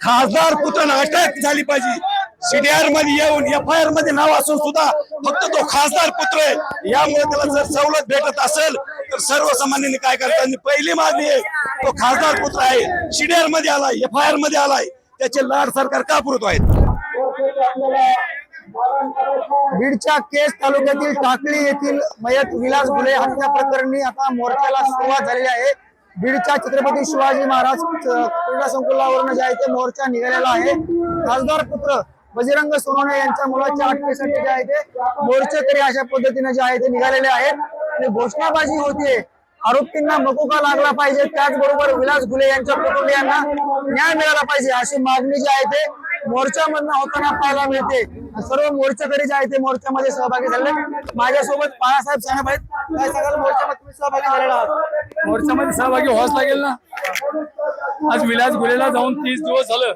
खासदार पुत्र अटक झाली पाहिजे। सीडीआर मध्ये येऊन FIR मध्ये नाव असून सुद्धा फक्त तो खासदार पुत्र आहे। यामुळे त्याला जर सवलत भेटत असेल तर सर्वसामान्यांनी काय करतात, पहिली मागणी आहे तो खासदार पुत्र आहे, सीडीआर मध्ये आलाय, FIR मध्ये आलाय, त्याचे लाड सरकार का पुरवत आहेत। बीडच्या केस तालुक्यातील टाकळी येथील मयत विलास घुले हत्या प्रकरणी आता मोर्चाला सुरुवात झालेली आहे। बीडच्या छत्रपती शिवाजी महाराज क्रीडा संकुलावरून जे आहे ते मोर्चा निघालेला आहे। खासदार पुत्र बजरंग सोनवणे यांच्या मुलाच्या अटकेसाठी जे आहे ते मोर्चेकरी अशा पद्धतीने जे आहे ते निघालेले आहेत आणि घोषणाबाजी होतीये। आरोपींना मकोका लागला पाहिजे, त्याचबरोबर विलास घुले यांच्या कुटुंबियांना न्याय मिळाला पाहिजे अशी मागणी जी आहे ते मोर्चामधनं होताना पाहायला मिळते। सर्व मोर्चेकरी जे आहे ते मोर्चामध्ये सहभागी झाले। माझ्यासोबत बाळासाहेब साहेब आहेत, काय सांगाल मोर्चामध्ये तुम्ही सहभागी झालेला आहात? मोर्चामध्ये सहभागी व्हावंच लागेल ना। आज विलास घुलेला जाऊन 30 दिवस झालं,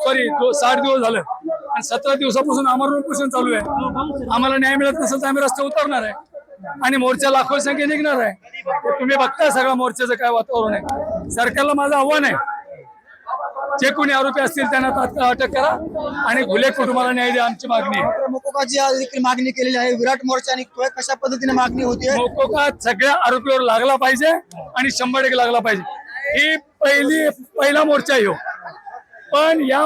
सॉरी 60 दिवस झालं आणि 17 दिवसापासून आमरण उपोषण चालू आहे। आम्हाला न्याय मिळत नसेल तर आम्ही रस्ते उतरणार आहे आणि मोर्चा लाखो संख्येने निघणार आहे। तुम्ही बघताय सगळं मोर्चाचं काय वातावरण आहे। सरकारला माझं आव्हान आहे, जे कोणी आरोपी असतील त्यांना तात्काळ अटक करा आणि घुले कुटुंबाला न्याय द्या, आमची मागणी आहे। मकोकाची देखील मागणी केलेली आहे, विराट मोर्चा निघतोय, कशा पद्धतीने मागणी होतीये? मकोका सगळ्या आरोपीवर लागला पाहिजे आणि 100% लागला पाहिजे। ही पहिला मोर्चा आहे, पण या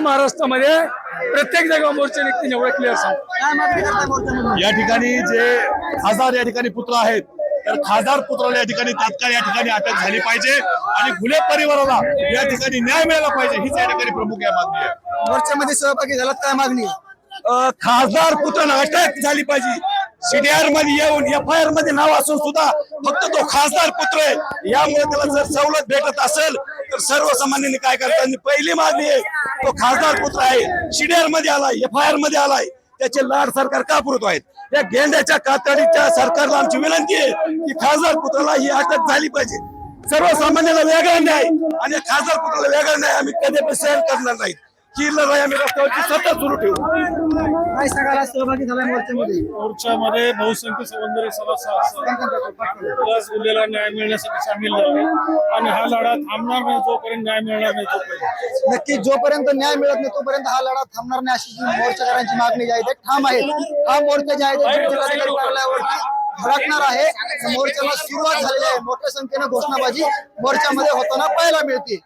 महाराष्ट्रामध्ये प्रत्येक जागेवर मोर्चे निघतील एवढं क्लिअर सांग। काय मागणी करताय मोर्चामध्ये? या ठिकाणी जे खासदार या ठिकाणी पुत्र आहेत, तर खासदार पुत्राला या ठिकाणी तात्काळ या ठिकाणी अटक झाली पाहिजे आणि घुले परिवाराला या ठिकाणी न्याय मिळाला पाहिजे, हीच या ठिकाणी प्रमुख या मागणी आहे। मोर्चामध्ये सहभागी झालात, काय मागणी? खासदार पुत्र अटक झाली पाहिजे। सीडीआर मध्ये येऊन FIR मध्ये नाव असून सुद्धा फक्त तो खासदार पुत्र आहे। यामुळे त्याला जर सवलत भेटत असेल तर सर्वसामान्यांनी काय करतात, पहिली मागणी आहे तो खासदार पुत्र आहे, सीडीआर मध्ये आलाय, FIR मध्ये आलाय, त्याचे लाड सरकार का पुरवत आहेत। या गेंड्याच्या कातडीच्या सरकारला आमची विनंती आहे की खासदार पुत्राला ही अटक झाली पाहिजे। सर्वसामान्याला वेगळा न्याय आणि खासदार पुत्राला वेगळा न्याय आम्ही कधी सहन करणार नाही। ही लढाई आम्ही रस्त्यावरची सतत सुरू ठेवू। काय सांगायला सहभागी झालाय मोर्चामध्ये? मोर्चामध्ये बहुसंख्य समुदाय सदस्य विलास घुलेला न्याय मिळण्यासाठी सामील झाले आणि हा लढा थांबणार नाही जोपर्यंत न्याय मिळणार नाही तोपर्यंत। नक्की जोपर्यंत न्याय मिळत नाही तोपर्यंत हा लढा थांबणार नाही अशी जी मोर्चेकरांची मागणी जी आहे ते ठाम आहे। हा मोर्चा जे आहे ते जिल्हाधिकारी कार्यालयावरती धडकणार आहे। मोर्चाला सुरुवात झालेली आहे, मोठ्या संख्येने घोषणाबाजी मोर्चामध्ये होताना पाहायला मिळते।